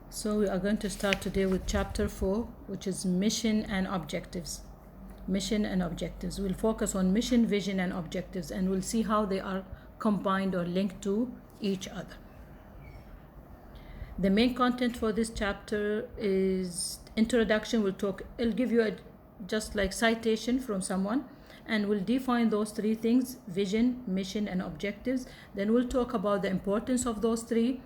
So we are going to start today with chapter 4, which is mission and objectives. Mission and objectives. We'll focus on mission, vision, and objectives, and we'll see how they are combined or linked to each other. The main content for this chapter is introduction. It'll give you just like citation from someone, and we'll define those three things: vision, mission, and objectives. Then we'll talk about the importance of those three.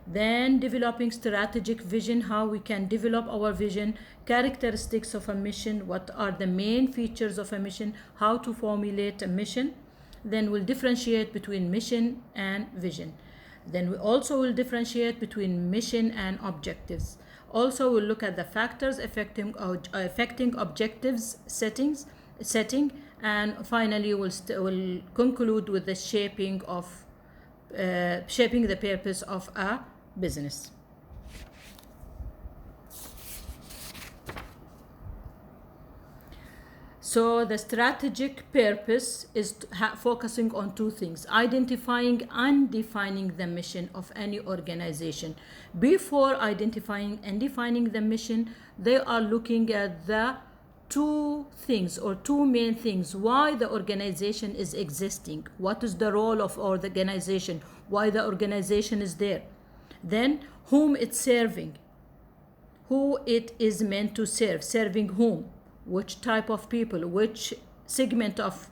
Then developing strategic vision, how we can develop our vision, characteristics of a mission, what are the main features of a mission, how to formulate a mission. Then we'll differentiate between mission and vision. Then we also will differentiate between mission and objectives. Also, we'll look at the factors affecting objectives setting, and finally we'll conclude with the shaping the purpose of a business. So the strategic purpose is focusing on two things: identifying and defining the mission of any organization. Before identifying and defining the mission, they are looking at the two things or two main things: why the organization is existing, what is the role of our organization, why the organization is there, then whom it's serving, who it is meant to serve, serving whom, which type of people, which segment of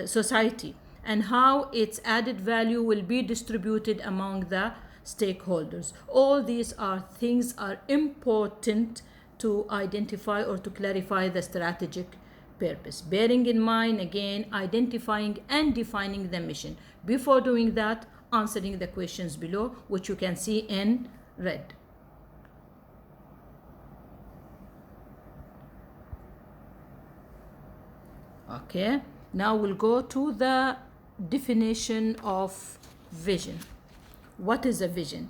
society, and how its added value will be distributed among the stakeholders. All these things are important to identify or to clarify the strategic purpose. Bearing in mind, again, identifying and defining the mission. Before doing that, answering the questions below, which you can see in red. Okay, now we'll go to the definition of vision. What is a vision?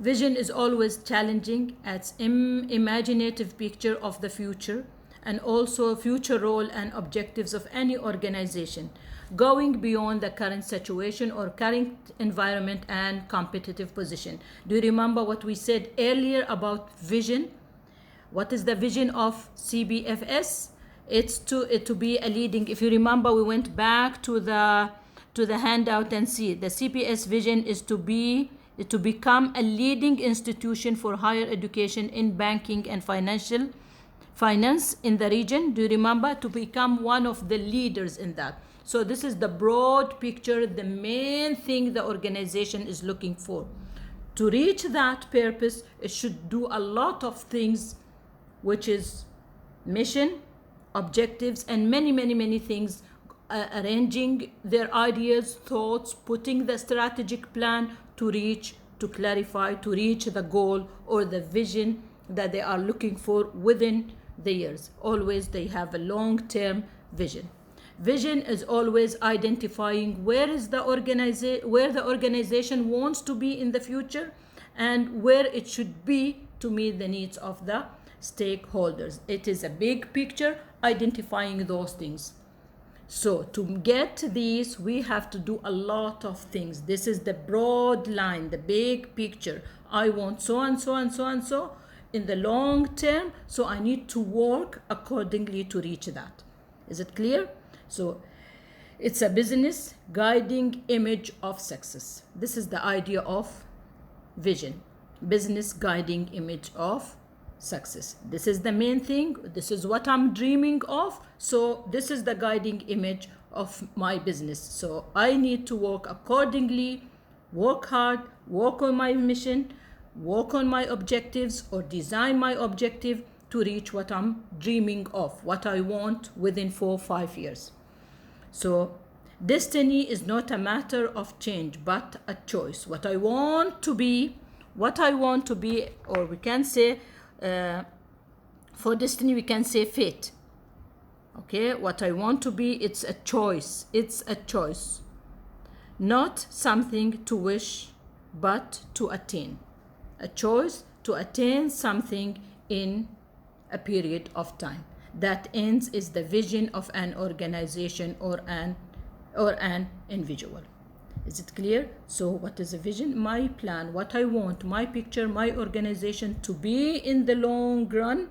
Vision is always challenging. It's imaginative picture of the future and also future role and objectives of any organization, going beyond the current situation or current environment and competitive position. Do you remember what we said earlier about vision? What is the vision of CBFS? It's to be a leading. If you remember, we went back to the handout and see the CPS vision is to become a leading institution for higher education in banking and finance in the region. Do you remember? To become one of the leaders in that. So this is the broad picture, the main thing the organization is looking for. To reach that purpose, it should do a lot of things, which is mission, objectives, and many things, arranging their ideas, thoughts, putting the strategic plan to clarify, to reach the goal or the vision that they are looking for within the years. Always they have a long-term vision. Vision is always identifying where the organization wants to be in the future and where it should be to meet the needs of the stakeholders. It is a big picture, identifying those things. So to get these, we have to do a lot of things. This is the broad line, the big picture. I want so and so and so and so in the long term, so I need to work accordingly to reach that. Is it clear? So it's a business guiding image of success. This is the idea of vision, business guiding image of success. This is the main thing. This is what I'm dreaming of. So this is the guiding image of my business. So I need to work accordingly, work hard, work on my mission, work on my objectives, or design my objective to reach what I'm dreaming of, what I want within 4 or 5 years. So destiny is not a matter of change, but a choice. What I want to be, or we can say, for destiny, we can say fate. Okay, what I want to be, it's a choice. It's a choice. Not something to wish, but to attain. A choice to attain something in a period of time. That ends is the vision of an organization or an individual. Is it clear? So what is a vision? My plan, what I want, my picture, my organization to be in the long run,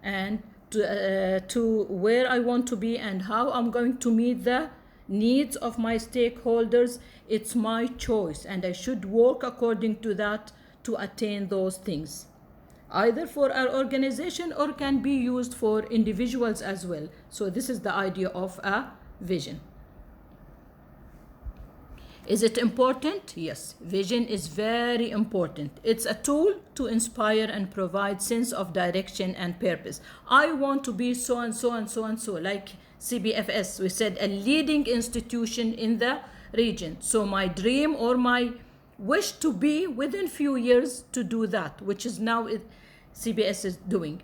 and to where I want to be and how I'm going to meet the needs of my stakeholders. It's my choice, and I should work according to that to attain those things, either for our organization or can be used for individuals as well. So this is the idea of a vision. Is it important? Yes, vision is very important. It's a tool to inspire and provide sense of direction and purpose. I want to be so and so and so and so, like CBFS, we said, a leading institution in the region. So my dream or my wish to be within few years to do that, which is now CBS is doing.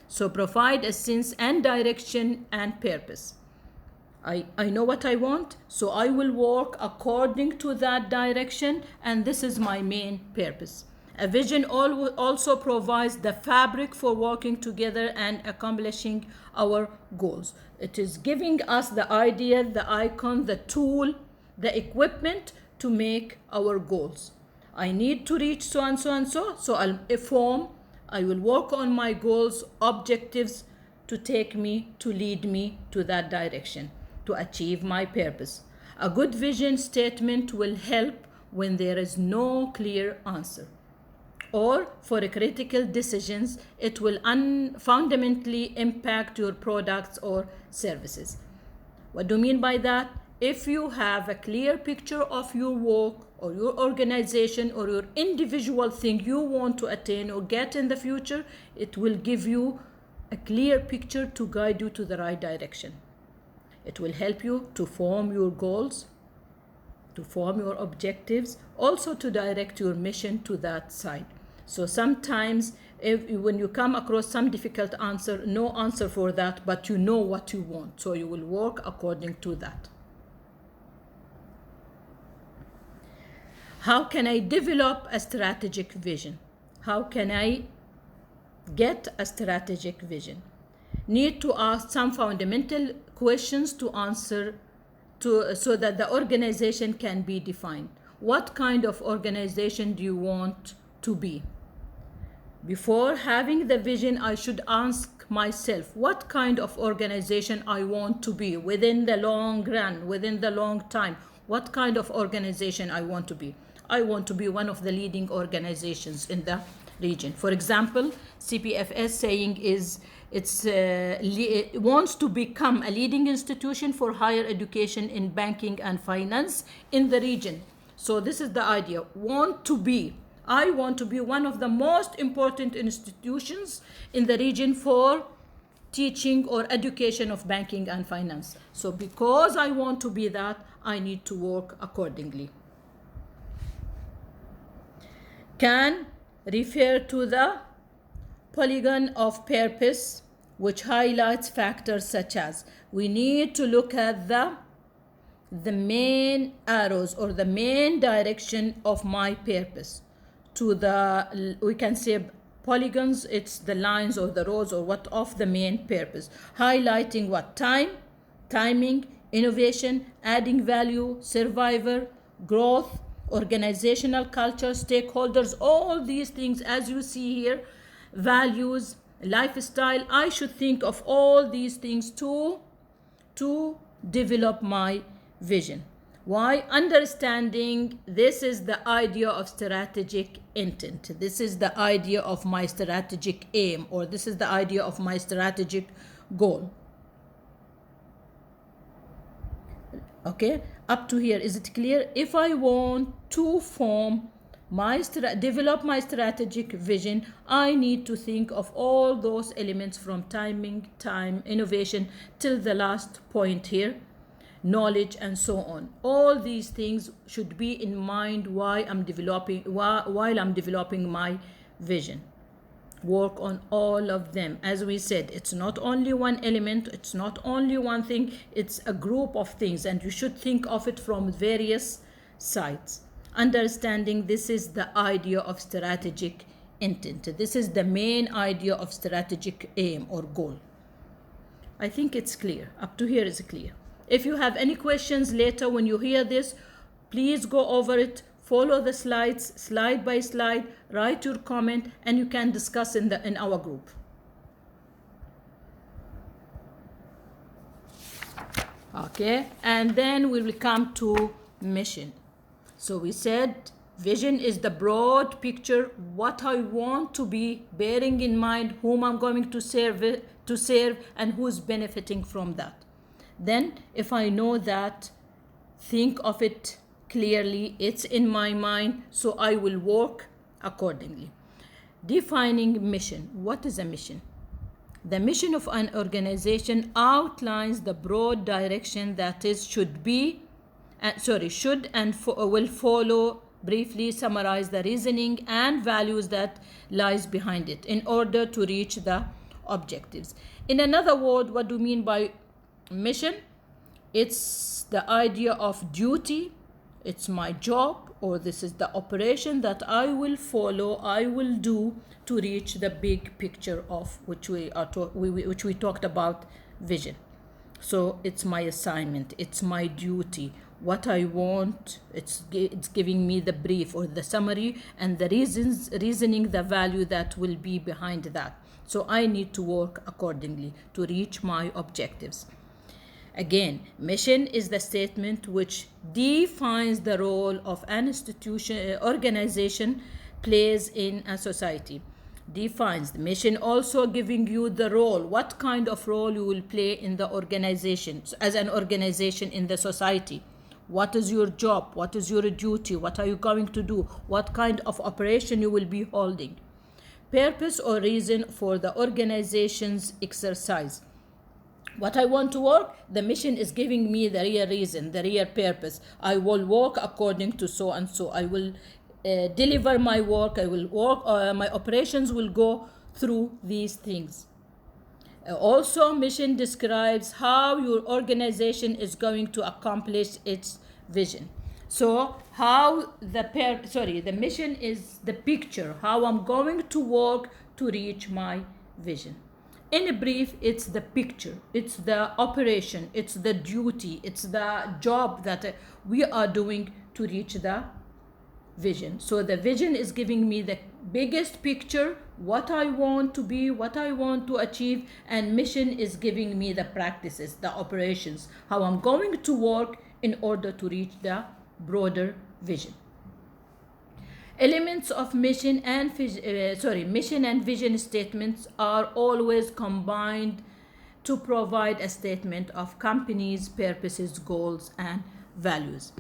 So provide a sense and direction and purpose. I know what I want, so I will work according to that direction, and this is my main purpose. A vision also provides the fabric for working together and accomplishing our goals. It is giving us the idea, the icon, the tool, the equipment to make our goals. I need to reach so and so and so, so I will work on my goals, objectives to lead me to that direction, to achieve my purpose. A good vision statement will help when there is no clear answer, or for critical decisions. It will fundamentally impact your products or services. What do you mean by that? If you have a clear picture of your work or your organization or your individual thing you want to attain or get in the future, it will give you a clear picture to guide you to the right direction. It will help you to form your goals, to form your objectives, also to direct your mission to that side. So sometimes when you come across some difficult answer, no answer for that, but you know what you want, so you will work according to that. How can I develop a strategic vision? How can I get a strategic vision? Need to ask some fundamental questions to answer so that the organization can be defined. What kind of organization do you want to be? Before having the vision, I should ask myself what kind of organization I want to be within the long run, within the long time. What kind of organization I want to be? I want to be one of the leading organizations in the region. For example, CPFS saying it wants to become a leading institution for higher education in banking and finance in the region. So this is the idea. I want to be one of the most important institutions in the region for teaching or education of banking and finance. So because I want to be that, I need to work accordingly. Can refer to the polygon of purpose, which highlights factors such as we need to look at the main arrows or the main direction of my purpose. We can say polygons, it's the lines or the rows or what of the main purpose, highlighting what? Timing, innovation, adding value, survivor, growth, organizational culture, stakeholders, all these things as you see here, values, lifestyle. I should think of all these things to develop my vision. Why? Understanding this is the idea of strategic intent. This is the idea of my strategic aim, or this is the idea of my strategic goal. Okay, up to here, is it clear? If I want to develop my strategic vision, I need to think of all those elements from timing, innovation, till the last point here, knowledge, and so on. All these things should be in mind while I'm developing my vision. Work on all of them. As we said, it's not only one element, it's not only one thing, it's a group of things, and you should think of it from various sides. Understanding this is the idea of strategic intent. This is the main idea of strategic aim or goal. I think it's clear. Up to here is clear. If you have any questions later when you hear this, Please go over it, follow the slides, slide by slide, write your comment, and you can discuss in our group. Okay, and then we will come to mission. So we said vision is the broad picture, what I want to be, bearing in mind whom I'm going to serve and who's benefiting from that. Then if I know that, think of it clearly, it's in my mind, so I will work accordingly. Defining mission. What is a mission? The mission of an organization outlines the broad direction that is should and will follow. Briefly summarize the reasoning and values that lies behind it in order to reach the objectives. In another word, what do you mean by mission? It's the idea of duty. It's my job, or this is the operation that I will follow, I will do to reach the big picture of which we talked about, vision. So it's my assignment, it's my duty, what I want. It's giving me the brief or the summary and the reasoning, the value that will be behind that. So I need to work accordingly to reach my objectives. Again, mission is the statement which defines the role of an organization plays in a society. Defines the mission, also giving you the role, what kind of role you will play in the organization, as an organization in the society. What is your job? What is your duty? What are you going to do? What kind of operation you will be holding? Purpose or reason for the organization's exercise. What I want to work, the mission is giving me the real reason, the real purpose. I will work according to so and so. I will deliver my work. I will work. My operations will go through these things. Also, mission describes how your organization is going to accomplish its vision. So, how the mission is the picture, how I'm going to work to reach my vision. In brief, it's the picture, it's the operation, it's the duty, it's the job that we are doing to reach the vision. So the vision is giving me the biggest picture, what I want to be, what I want to achieve, and mission is giving me the practices, the operations, how I'm going to work in order to reach the broader vision. Elements of mission and vision statements are always combined to provide a statement of company's purposes, goals, and values.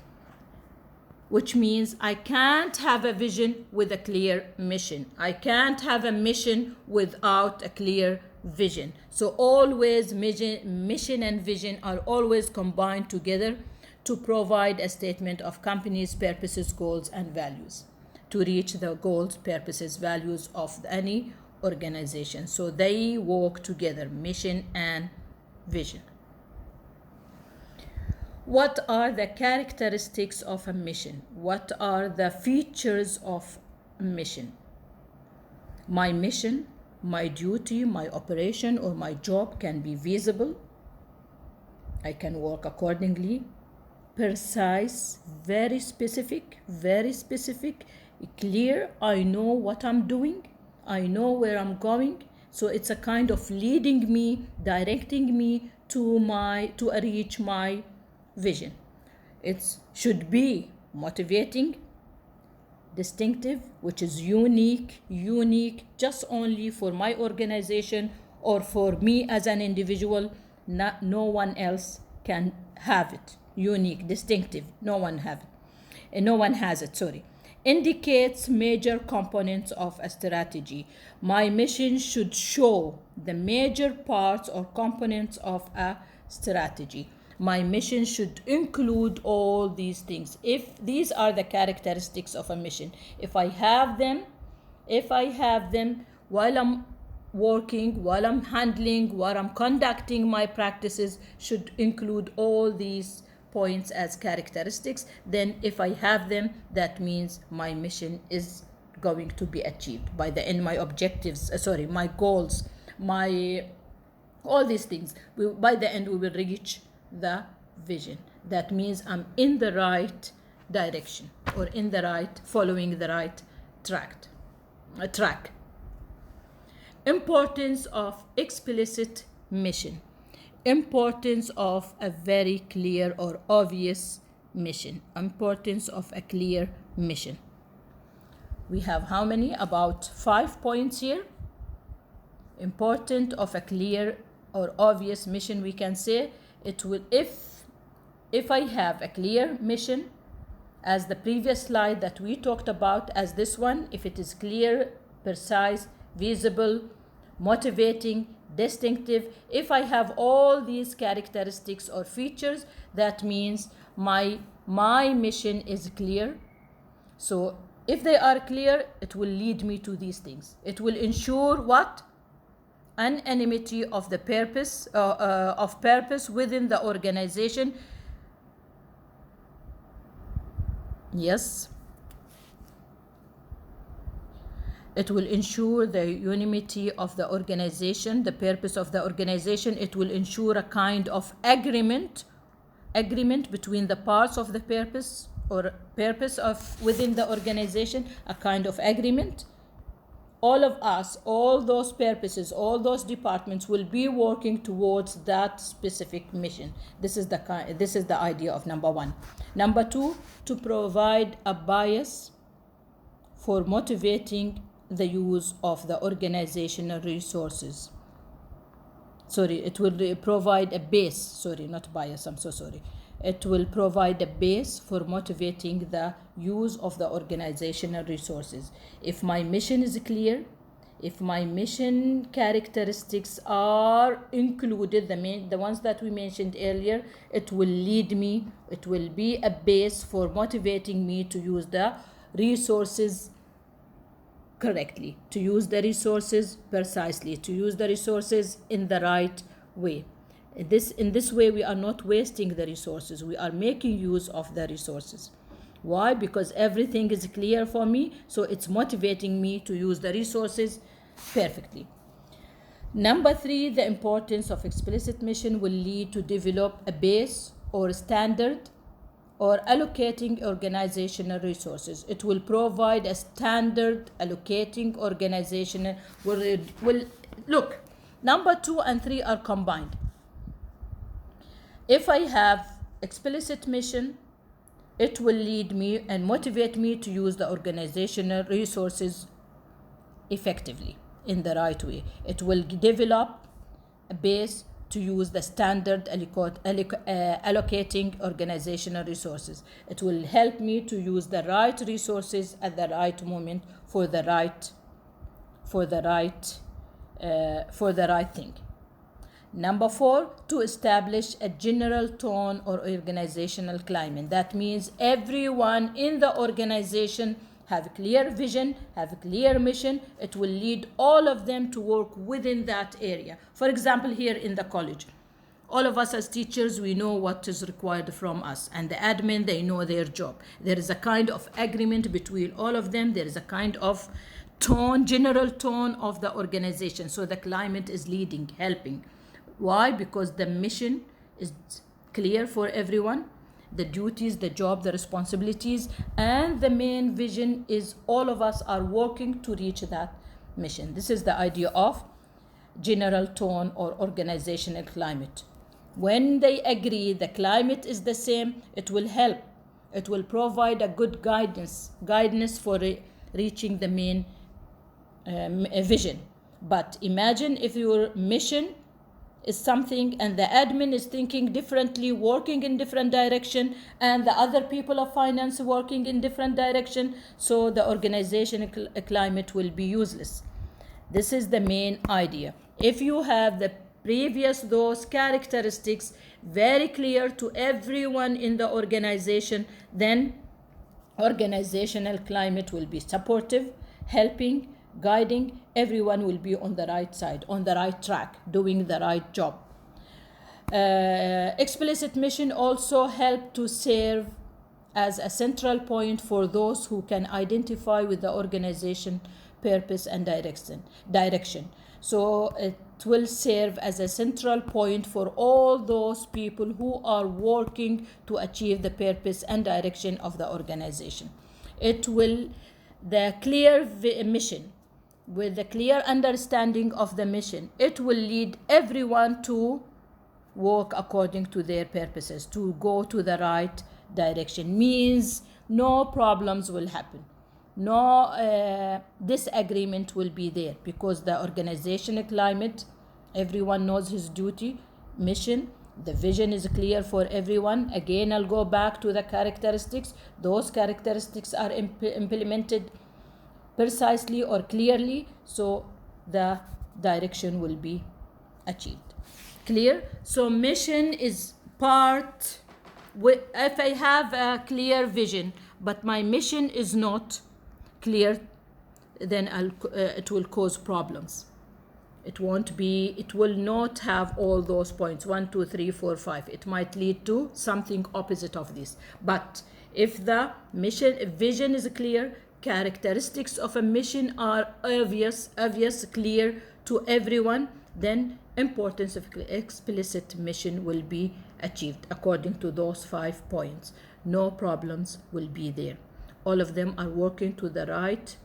Which means I can't have a vision with a clear mission. I can't have a mission without a clear vision. So always mission and vision are always combined together to provide a statement of company's purposes, goals, and values, to reach the goals, purposes, values of any organization. So they work together, mission and vision. What are the characteristics of a mission? What are the features of a mission? My mission, my duty, my operation, or my job can be visible. I can work accordingly. Precise, very specific, clear. I know what I'm doing. I know where I'm going. So it's a kind of leading me, directing me to reach my vision. It should be motivating, distinctive, which is unique just only for my organization or for me as an individual. No one else can have it. Unique, distinctive, no one has it. Indicates major components of a strategy. My mission should show the major parts or components of a strategy. My mission should include all these things. If these are the characteristics of a mission, if I have them while I'm working, while I'm handling, while I'm conducting my practices, should include all these points as characteristics. Then if I have them, that means my mission is going to be achieved by the end. My objectives, my goals, all these things, by the end we will reach the vision. That means I'm in the right direction, or in the right, following the right track. Importance of explicit mission. Importance of a very clear or obvious mission. Importance of a clear mission. We have how many? About 5 points here. Important of a clear or obvious mission, we can say it will, if I have a clear mission, as the previous slide that we talked about, as this one, if it is clear, precise, visible, motivating, distinctive, if I have all these characteristics or features, that means my mission is clear. So if they are clear, it will lead me to these things. It will ensure what? Anonymity of the purpose, within the organization. Yes. It will ensure the unity of the organization, the purpose of the organization. It will ensure a kind of agreement between the parts of the purpose or purpose of within the organization, a kind of agreement. All of us, all those purposes, all those departments will be working towards that specific mission. This is the idea of number one. Number two, to provide a bias for motivating the use of the organizational resources. It will provide a base, not bias, I'm so sorry. It will provide a base for motivating the use of the organizational resources. If my mission is clear, if my mission characteristics are included, the ones that we mentioned earlier, it will lead me, it will be a base for motivating me to use the resources correctly, to use the resources precisely, to use the resources in the right way. In this way, we are not wasting the resources. We are making use of the resources. Why? Because everything is clear for me, so it's motivating me to use the resources perfectly. Number three, the importance of explicit mission will lead to develop a base or standard or allocating organizational resources. It will provide a standard allocating organizational. Look, number 2 and 3 are combined. If I have explicit mission, it will lead me and motivate me to use the organizational resources effectively in the right way. It will develop a base to use the standard allocating organizational resources. It will help me to use the right resources at the right moment for the right thing. Number 4, to establish a general tone or organizational climate. That means everyone in the organization have a clear vision, have a clear mission. It will lead all of them to work within that area. For example, here in the college, all of us as teachers, we know what is required from us, and the admin, they know their job. There is a kind of agreement between all of them. There is a kind of tone, general tone of the organization. So the climate is leading, helping. Why? Because the mission is clear for everyone. The duties, the job, the responsibilities, and the main vision is all of us are working to reach that mission. This is the idea of general tone or organizational climate. When they agree, the climate is the same, it will help. It will provide a good guidance for reaching the main vision. But imagine if your mission is something and the admin is thinking differently, working in different direction, and the other people of finance working in different direction, so the organizational climate will be useless. This is the main idea. If you have those characteristics very clear to everyone in the organization, then organizational climate will be supportive, helping, guiding. Everyone will be on the right side, on the right track, doing the right job. Explicit mission also help to serve as a central point for those who can identify with the organization purpose and direction. So it will serve as a central point for all those people who are working to achieve the purpose and direction of the organization. It will, the clear mission, with the clear understanding of the mission, it will lead everyone to work according to their purposes, to go to the right direction. Means no problems will happen, no disagreement will be there, because the organizational climate, everyone knows his duty, mission, the vision is clear for everyone. Again, I'll go back to the characteristics. Those characteristics are implemented precisely or clearly, so the direction will be achieved. Clear? So mission is part, if I have a clear vision but my mission is not clear, then it will cause problems. It will not have all those points, 1, 2, 3, 4, 5. It might lead to something opposite of this. But if the vision is clear, characteristics of a mission are obvious, clear to everyone, then importance of explicit mission will be achieved according to those 5 points. No problems will be there. All of them are working to the right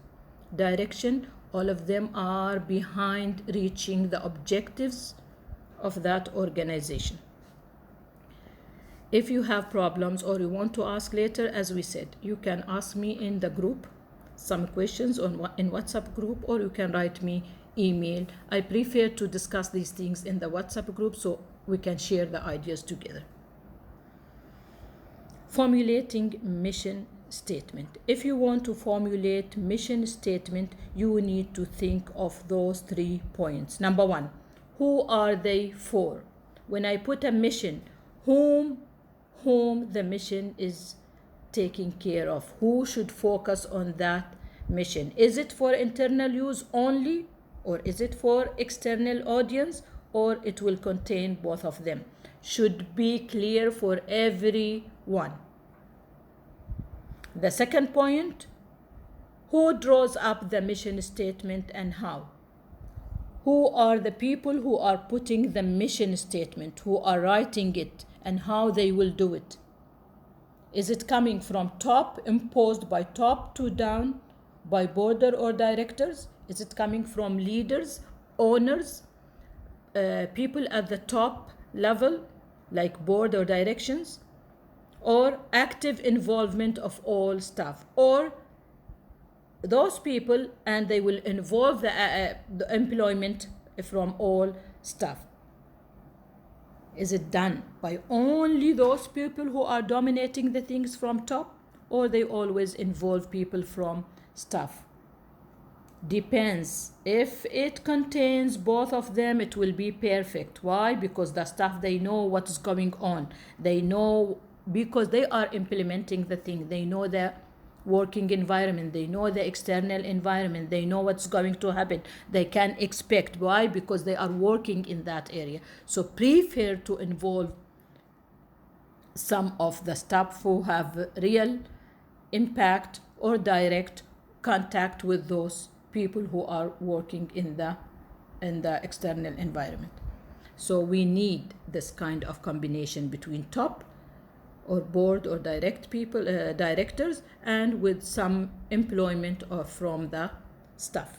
direction. All of them are behind reaching the objectives of that organization. If you have problems or you want to ask later, as we said, you can ask me in the group some questions in WhatsApp group, or you can write me email. I prefer to discuss these things in the WhatsApp group so we can share the ideas together. Formulating mission statement. If you want to formulate mission statement, you need to think of those 3 points. Number 1, who are they for? When I put a mission, whom the mission is taking care of, who should focus on that mission? Is it for internal use only, or is it for external audience, or it will contain both of them? Should be clear for everyone. The second point, who draws up the mission statement and how? Who are the people who are putting the mission statement, who are writing it, and how they will do it? Is it coming from top, imposed by top to down, by board or directors? Is it coming from leaders, owners, people at the top level, like board or directions? Or active involvement of all staff, or those people and they will involve the employment from all staff? Is it done by only those people who are dominating the things from top, or they always involve people from staff? Depends. If it contains both of them, it will be perfect. Why? Because the staff, they know what is going on. They know, because they are implementing the thing. They know the working environment. They know the external environment. They know what's going to happen. They can expect. Why? Because they are working in that area. So prefer to involve some of the staff who have real impact or direct contact with those people who are working in the external environment. So we need this kind of combination between top or board or directors, and with some employment from the staff.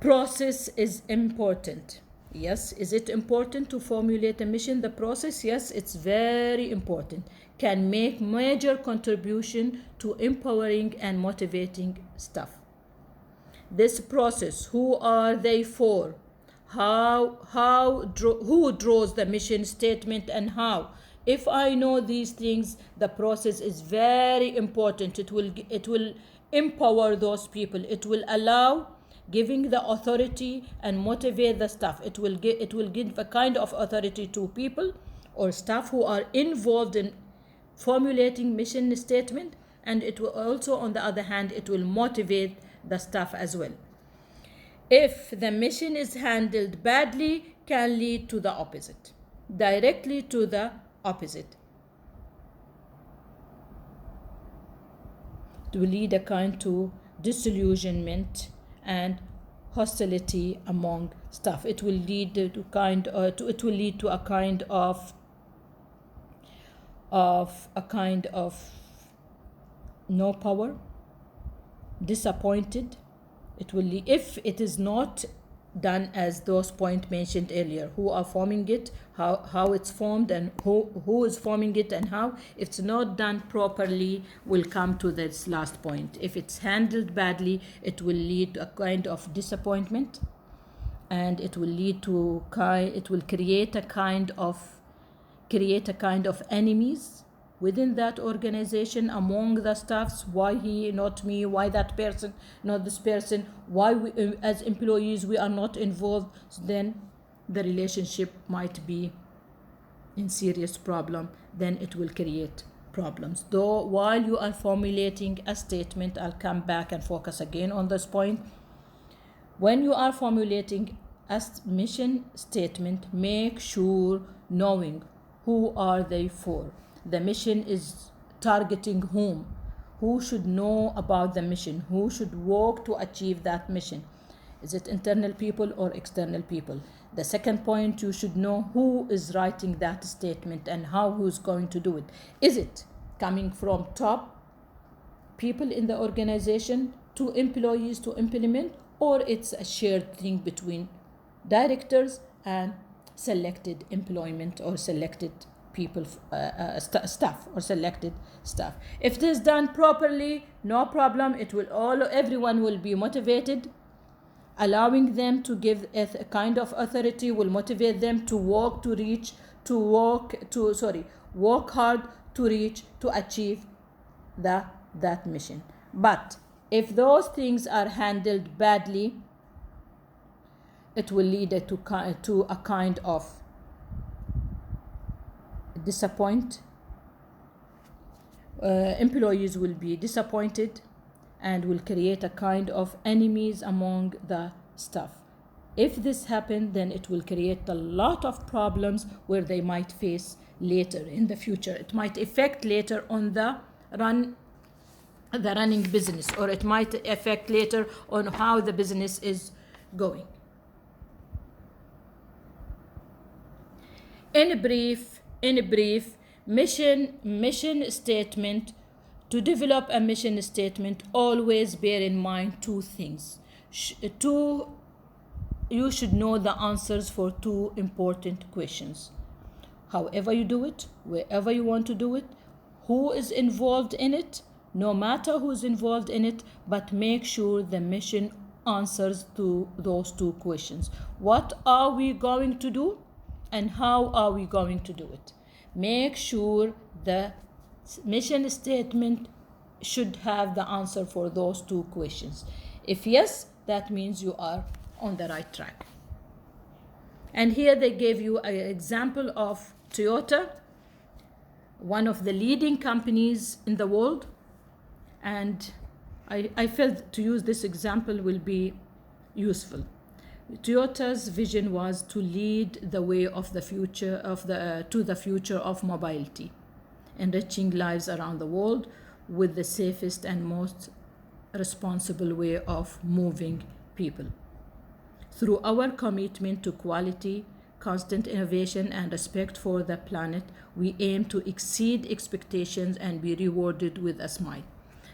Process is important. Yes, is it important to formulate a mission? The process, yes, it's very important. Can make major contribution to empowering and motivating staff. This process, who are they for? Who draws the mission statement and how? If I know these things, the process is very important. It will empower those people. It will allow giving the authority and motivate the staff. It will give a kind of authority to people or staff who are involved in formulating mission statement, and it will also, on the other hand, it will motivate the staff as well. If the mission is handled badly, can lead to the opposite, directly to the opposite. will lead a kind to disillusionment and hostility among staff. It will lead to a kind of no power, disappointed. It will lead, if it is not done as those points mentioned earlier, who are forming it, how it's formed, and who is forming it, and how it's not done properly, will come to this last point. If it's handled badly, it will lead to a kind of disappointment, and it will lead to create a kind of enemies within that organization among the staffs. Why he, not me? Why that person, not this person? Why we, as employees, we are not involved? So then the relationship might be in serious problem. Then it will create problems. Though while you are formulating a statement, I'll come back and focus again on this point. When you are formulating a mission statement, make sure knowing who are they for. The mission is targeting whom? Who should know about the mission? Who should work to achieve that mission? Is it internal people or external people? The second point, you should know who is writing that statement and how who's going to do it. Is it coming from top people in the organization to employees to implement, or it's a shared thing between directors and selected employment or selected people, staff or selected staff? If it is done properly, no problem. Everyone will be motivated. Allowing them to give a kind of authority will motivate them to work hard to reach, to achieve that mission. But if those things are handled badly, it will lead to a kind of disappoint. Employees will be disappointed and will create a kind of enemies among the staff. If this happens, then it will create a lot of problems where they might face later in the future. It might affect later on the running business, or it might affect later on how the business is going. In brief, mission statement. To develop a mission statement, always bear in mind two things. You should know the answers for two important questions. However you do it, wherever you want to do it, who is involved in it, no matter who's involved in it, but make sure the mission answers to those two questions. What are we going to do, and how are we going to do it? Make sure the mission statement should have the answer for those two questions. If yes, that means you are on the right track. And here they gave you an example of Toyota, one of the leading companies in the world. And I felt to use this example will be useful. Toyota's vision was to lead the way of the future to the future of mobility, enriching lives around the world with the safest and most responsible way of moving people. Through our commitment to quality, constant innovation, and respect for the planet, we aim to exceed expectations and be rewarded with a smile.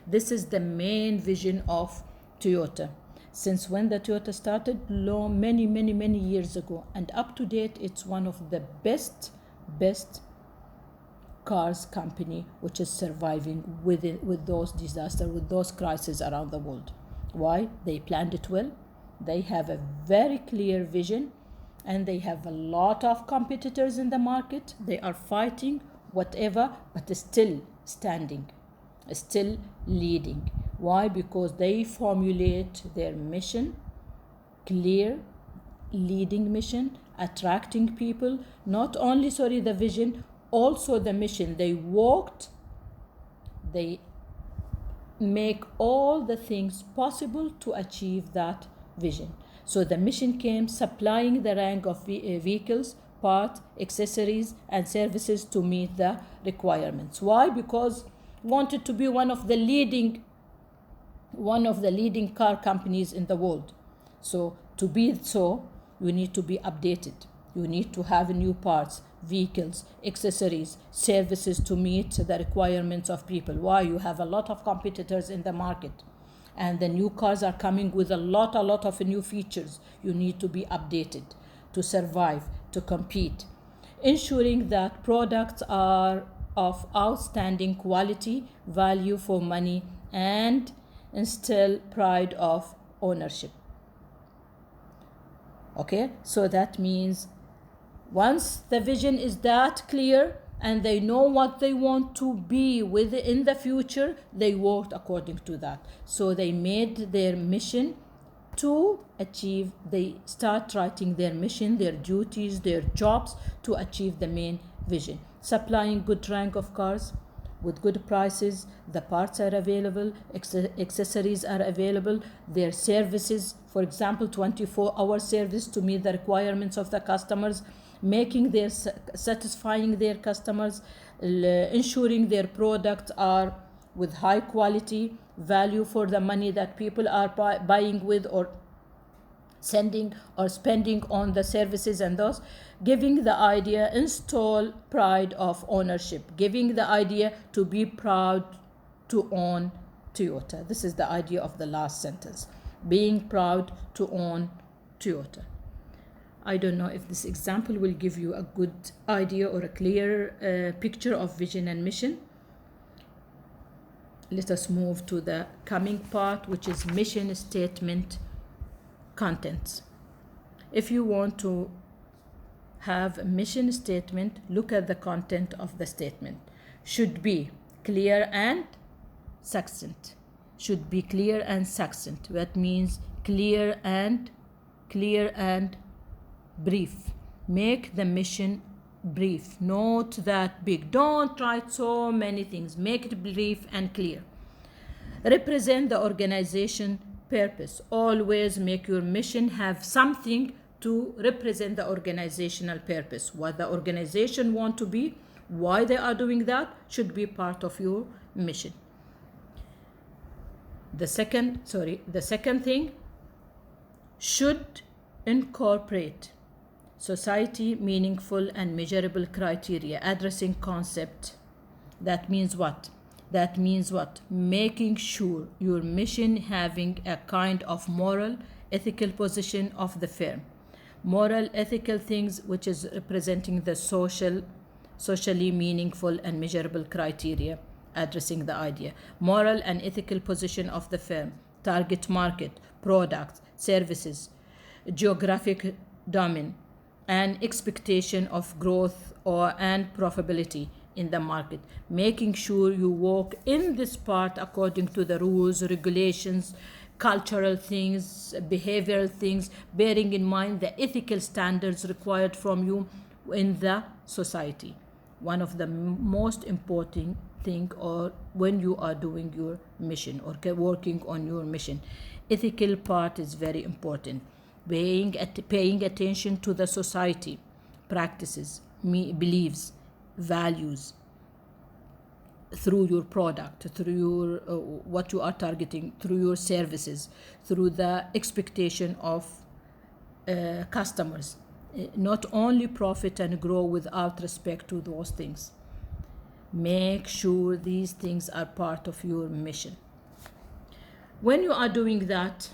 This is the main vision of Toyota. Since when the Toyota started, many years ago, and up to date, it's one of the best cars company which is surviving with those disasters, with those crises around the world. Why? They planned it well. They have a very clear vision, and they have a lot of competitors in the market. They are fighting whatever, but still standing, still leading. Why? Because they formulate their mission, clear, leading mission, attracting people, not only, the vision, also the mission. They make all the things possible to achieve that vision. So the mission came supplying the rank of vehicles, parts, accessories, and services to meet the requirements. Why? Because wanted to be one of the leading one of the leading car companies in the world. So to be so, you need to be updated. You need to have new parts, vehicles, accessories, services to meet the requirements of people. Why? You have a lot of competitors in the market, and the new cars are coming with a lot of new features. You need to be updated to survive, to compete, ensuring that products are of outstanding quality, value for money, and instill pride of ownership. Okay, so that means once the vision is that clear and they know what they want to be with in the future, they worked according to that. So they made their mission to achieve, they start writing their mission, their duties, their jobs to achieve the main vision. Supplying good rank of cars with good prices, the parts are available, accessories are available, their services, for example, 24-hour service to meet the requirements of the customers, making their satisfying their customers, ensuring their products are with high quality, value for the money that people are buying with or sending or spending on the services, and those giving the idea, install pride of ownership, giving the idea to be proud to own Toyota. This is the idea of the last sentence, being proud to own Toyota. I don't know if this example will give you a good idea or a clear picture of vision and mission. Let us move to the coming part, which is mission statement contents. If you want to have a mission statement, look at the content of the statement. Should be clear and succinct. Should be clear and succinct. That means clear and brief. Make the mission brief, not that big. Don't write so many things. Make it brief and clear. Represent the organization purpose. Always make your mission have something to represent the organizational purpose. What the organization want to be, why they are doing that, should be part of your mission. The second thing, should incorporate society meaningful and measurable criteria, addressing concept. That means what? Making sure your mission having a kind of moral, ethical position of the firm. Moral, ethical things, which is representing the socially meaningful and measurable criteria, addressing the idea. Moral and ethical position of the firm, target market, products, services, geographic domain, and expectation of growth and profitability in the market. Making sure you work in this part according to the rules, regulations, cultural things, behavioral things, bearing in mind the ethical standards required from you in the society. One of the most important thing, or when you are doing your mission or working on your mission, ethical part is very important. Paying attention to the society, practices, beliefs, values through your product, through your what you are targeting, through your services, through the expectation of customers. Not only profit and grow without respect to those things. Make sure these things are part of your mission. When you are doing that,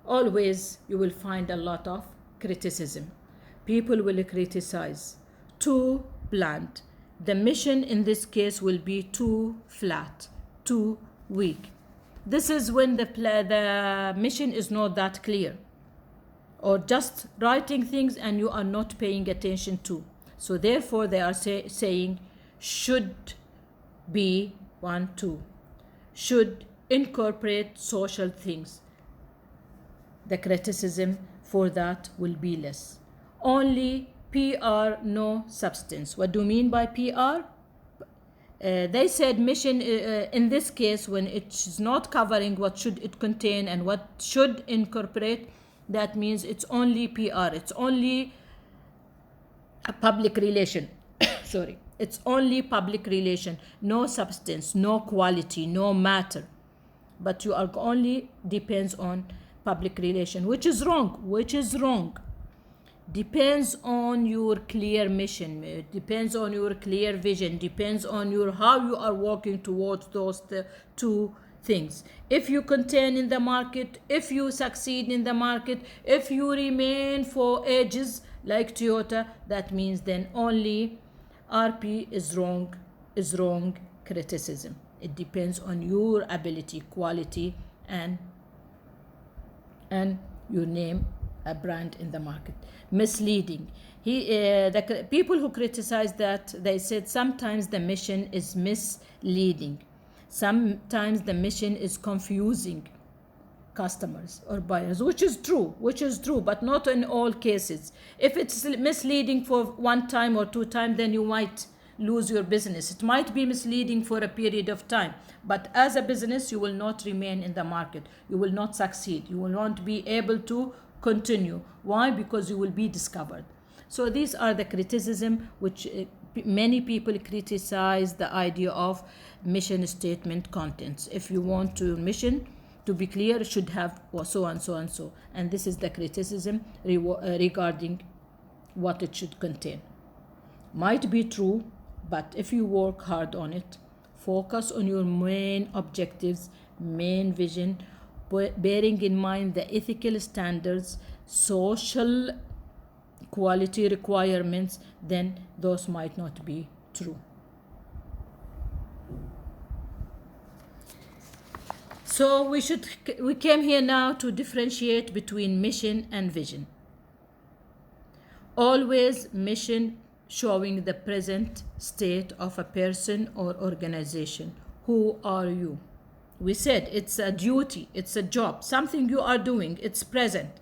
always you will find a lot of criticism. People will criticize. Too blunt. The mission in this case will be too flat, too weak. This is when the mission is not that clear, or just writing things and you are not paying attention to. So therefore they are saying should be 1, 2. Should incorporate social things. The criticism for that will be less. Only PR, no substance. What do you mean by PR? They said mission in this case, when it's not covering what should it contain and what should incorporate, that means it's only PR. It's only a public relation. Sorry. It's only public relation. No substance, no quality, no matter. but you are only depends on public relation, which is wrong. Depends on your clear mission, depends on your clear vision, depends on your how you are working towards those two things. If you contain in the market, if you succeed in the market, if you remain for ages like Toyota, that means then only RP is wrong criticism. It depends on your ability, quality, and your name a brand in the market. Misleading. The people who criticize that, they said sometimes the mission is misleading. Sometimes the mission is confusing customers or buyers, which is true, but not in all cases. If it's misleading for one time or two times, then you might lose your business. It might be misleading for a period of time, but as a business, you will not remain in the market. You will not succeed. You will not be able to continue. Why? Because you will be discovered. So these are the criticism which many people criticize the idea of mission statement contents. If you want to mission to be clear, it should have so and so and so. And this is the criticism regarding what it should contain. Might be true, but if you work hard on it, focus on your main objectives, main vision, bearing in mind the ethical standards, social quality requirements, then those might not be true. So we came here now to differentiate between mission and vision. Always mission showing the present state of a person or organization. Who are you? We said it's a duty, it's a job, something you are doing, it's present.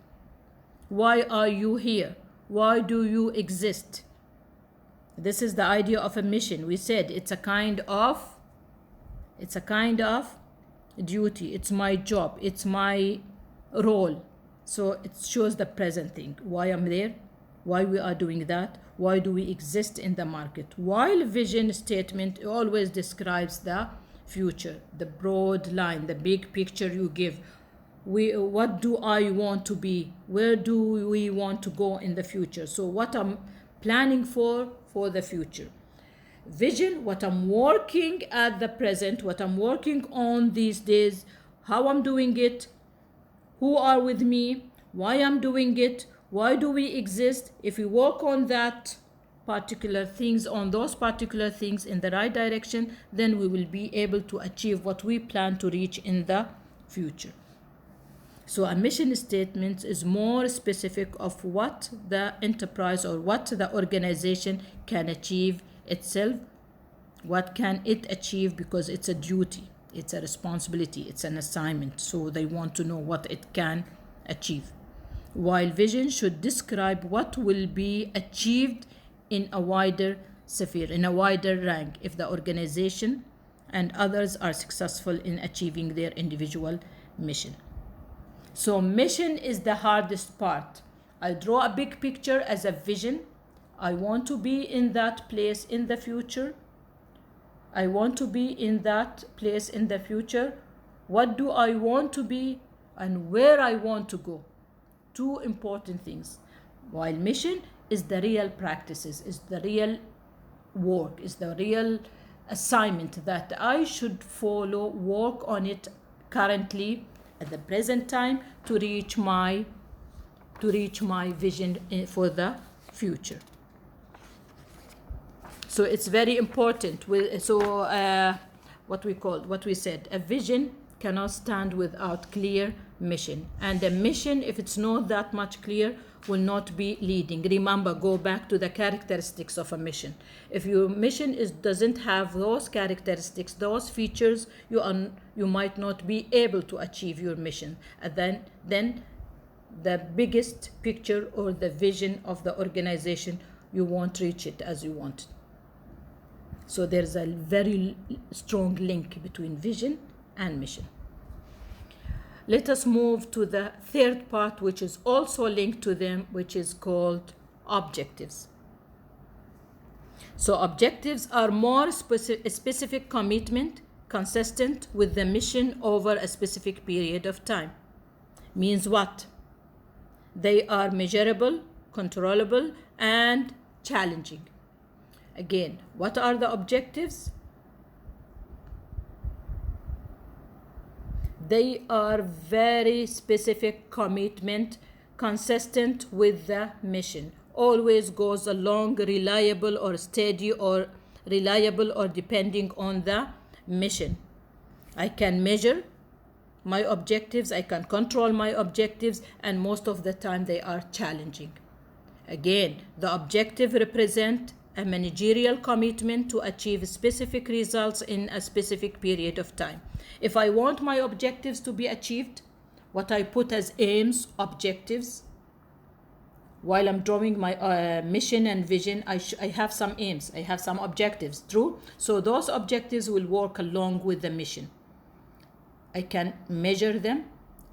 Why are you here? Why do you exist? This is the idea of a mission. We said it's a kind of duty, it's my job, it's my role. So it shows the present thing. Why I'm there, why we are doing that, why do we exist in the market. While vision statement always describes the future, the broad line, the big picture you give. What do I want to be? Where do we want to go in the future? So what I'm planning for the future. Vision, what I'm working at the present, what I'm working on these days, how I'm doing it, who are with me, why I'm doing it, why do we exist. If we work on that particular things, on those particular things in the right direction, then we will be able to achieve what we plan to reach in the future. So a mission statement is more specific of what the enterprise or what the organization can achieve itself. What can it achieve? Because it's a duty, it's a responsibility, it's an assignment. So they want to know what it can achieve. While vision should describe what will be achieved in a wider sphere, in a wider rank, if the organization and others are successful in achieving their individual mission. So mission is the hardest part. I draw a big picture as a vision. I want to be in that place in the future. I want to be in that place in the future. What do I want to be and where I want to go? Two important things. While mission is the real practices, is the real work, is the real assignment that I should follow, work on it currently at the present time to reach my vision for the future. So it's very important. What we said, a vision cannot stand without clear mission, and a mission, if it's not that much clear, will not be leading. Remember, go back to the characteristics of a mission. If your mission doesn't have those characteristics, those features, you might not be able to achieve your mission. And then the biggest picture or the vision of the organization, you won't reach it as you want. So there's a very strong link between vision and mission. Let us move to the third part, which is also linked to them, which is called objectives. So objectives are more specific commitment, consistent with the mission over a specific period of time. Means what? They are measurable, controllable, and challenging. Again, what are the objectives? They are very specific commitment, consistent with the mission. Always goes along, reliable or steady or reliable or depending on the mission. I can measure my objectives, I can control my objectives, and most of the time they are challenging. Again, the objective represent a managerial commitment to achieve specific results in a specific period of time. If I want my objectives to be achieved, what I put as aims, objectives, while I'm drawing my mission and vision, I have some aims, I have some objectives, true? So those objectives will work along with the mission. I can measure them.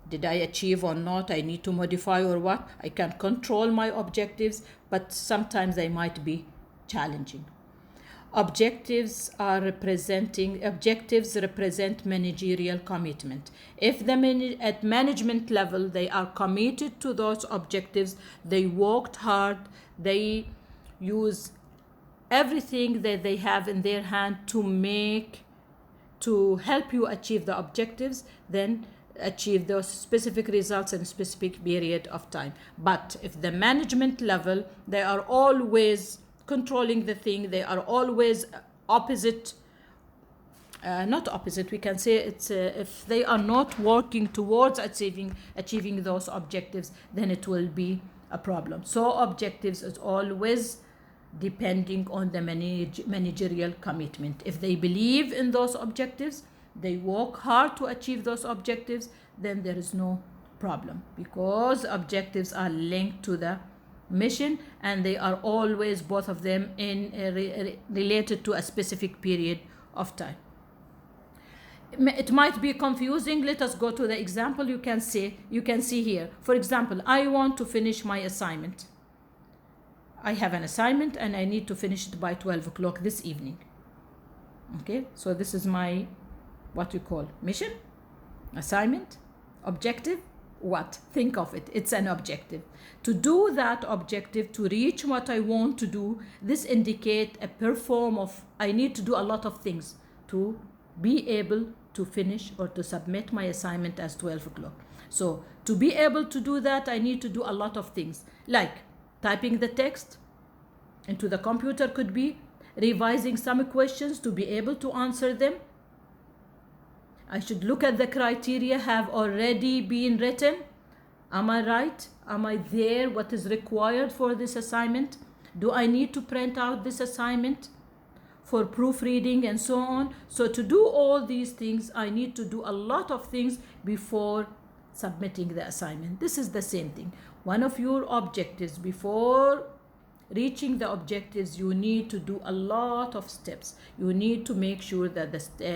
Did I achieve or not? I need to modify or what? I can control my objectives, but sometimes they might be challenging. Objectives represent managerial commitment. If at management level they are committed to those objectives, they worked hard, they use everything that they have in their hand to help you achieve the objectives, then achieve those specific results in a specific period of time. But if the management level, they are always controlling the thing, they are always opposite, not opposite, we can say it's if they are not working towards achieving those objectives, then it will be a problem. So objectives is always depending on the managerial commitment. If they believe in those objectives, they work hard to achieve those objectives, then there is no problem, because objectives are linked to the mission and they are always, both of them, related to a specific period of time. It might be confusing. Let us go to the example. You can see here, for example, I want to finish my assignment. I have an assignment and I need to finish it by 12 o'clock this evening. Okay, so this is my, what you call, mission, assignment, objective. What? Think of it. It's an objective. To do that objective, to reach what I want to do, this indicate a perform of, I need to do a lot of things to be able to finish or to submit my assignment as 12 o'clock. So to be able to do that, I need to do a lot of things, like typing the text into the computer, could be revising some questions to be able to answer them. I should look at the criteria have already been written. Am I right? Am I there? What is required for this assignment? Do I need to print out this assignment for proofreading and so on? So to do all these things, I need to do a lot of things before submitting the assignment. This is the same thing. One of your objectives, before reaching the objectives, you need to do a lot of steps. You need to make sure that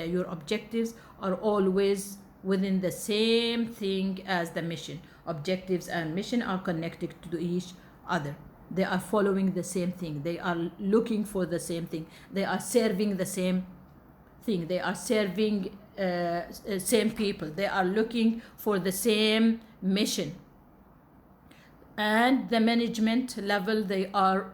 your objectives are always within the same thing as the mission. Objectives and mission are connected to each other. They are following the same thing. They are looking for the same thing. They are serving the same thing. They are serving same people. They are looking for the same mission. And the management level, they are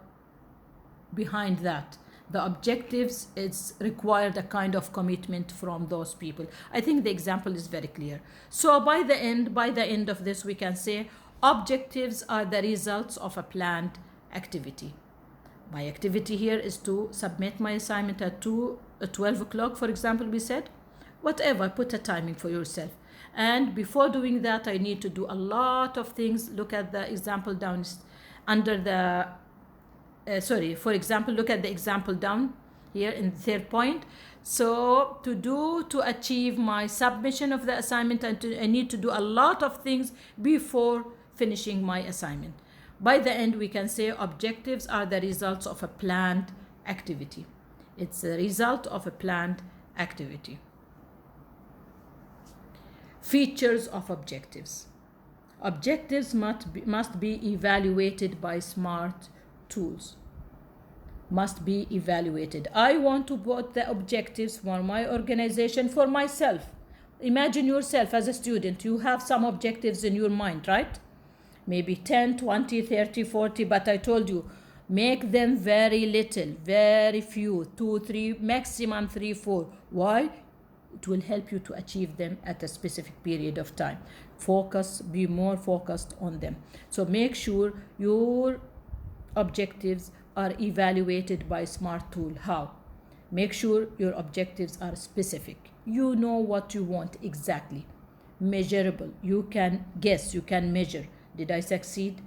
behind that. The objectives, it's required a kind of commitment from those people. I think the example is very clear. So by the end of this, we can say objectives are the results of a planned activity. My activity here is to submit my assignment at 12 o'clock, for example, we said. Whatever, put a timing for yourself. And before doing that, I need to do a lot of things. Look at the example down under the, for example, look at the example down here in the third point. So to achieve my submission of the assignment, I need to do a lot of things before finishing my assignment. By the end, we can say objectives are the results of a planned activity. It's a result of a planned activity. Features of objectives. Objectives must be evaluated by SMART tools. must be evaluated. I want to put the objectives for my organization for myself. Imagine yourself as a student. You have some objectives in your mind, right? Maybe 10, 20, 30, 40, but I told you, make them very little, very few, 2, 3, maximum 3, 4. Why? It will help you to achieve them at a specific period of time. Focus, be more focused on them. So make sure your objectives are evaluated by SMART tool. How? Make sure your objectives are specific. You know what you want exactly. Measurable. You can guess, you can measure. Did I succeed?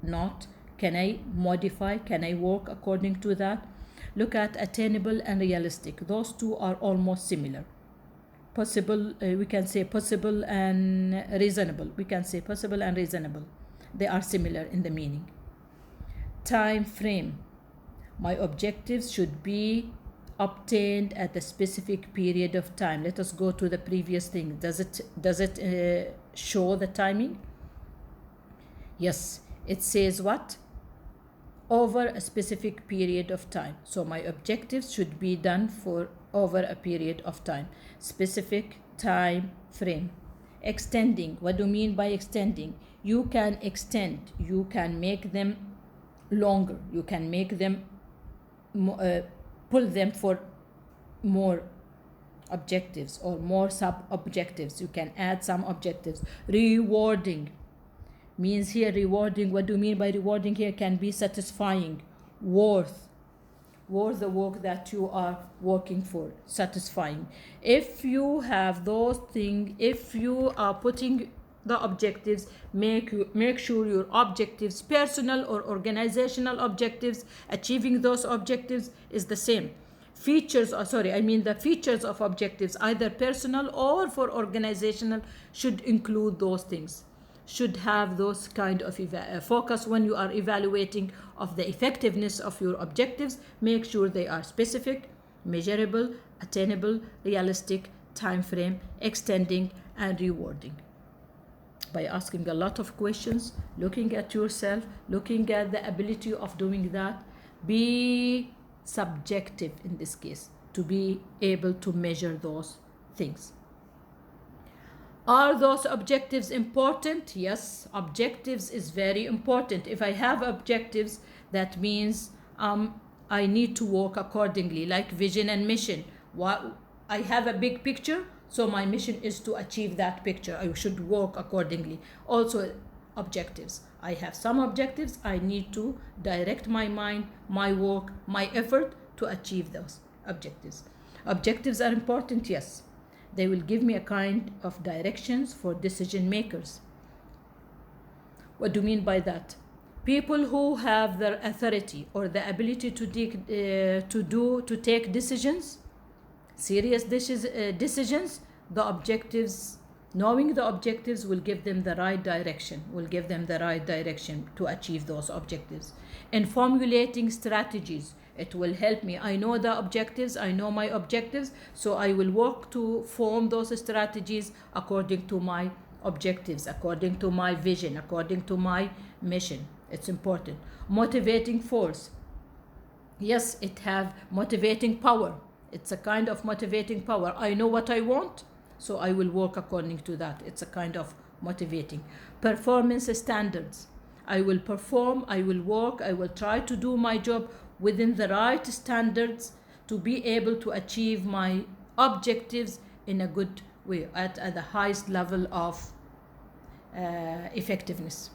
Not. Can I modify? Can I work according to that? Look at attainable and realistic. Those two are almost similar. Possible, we can say possible and reasonable. We can say possible and reasonable. They are similar in the meaning. Time frame. My objectives should be obtained at a specific period of time. Let us go to the previous thing. Does it show the timing? Yes, it says what? Over a specific period of time. So my objectives should be done for over a period of time. Specific time frame. Extending. What do you mean by extending? You can extend. You can make them longer. You can make them pull them for more objectives or more sub-objectives. You can add some objectives. Rewarding means here rewarding. What do you mean by rewarding here? Can be satisfying, worth the work that you are working for, satisfying. If you have those things, if you are putting the objectives, make sure your objectives, personal or organizational objectives, achieving those objectives is the same. The features of objectives, either personal or for organizational, should include those things, should have those kind of focus when you are evaluating of the effectiveness of your objectives. Make sure they are specific, measurable, attainable, realistic, time frame, extending, and rewarding. By asking a lot of questions, looking at yourself, looking at the ability of doing that, be subjective in this case to be able to measure those things. Are those objectives important? Yes, objectives is very important. If I have objectives, that means I need to work accordingly, like vision and mission. I have a big picture, so my mission is to achieve that picture. I should work accordingly. Also, objectives. I have some objectives. I need to direct my mind, my work, my effort to achieve those objectives. Objectives are important, yes. They will give me a kind of directions for decision makers. What do you mean by that? People who have the authority or the ability to take decisions, serious decisions, the objectives, knowing the objectives will give them the right direction, to achieve those objectives. In formulating strategies, it will help me. I know the objectives, I know my objectives, so I will work to form those strategies according to my objectives, according to my vision, according to my mission. It's important. Motivating force. Yes, it have motivating power. It's a kind of motivating power. I know what I want, so I will work according to that. It's a kind of motivating. Performance standards. I will perform, I will work, I will try to do my job within the right standards to be able to achieve my objectives in a good way, at the highest level of effectiveness.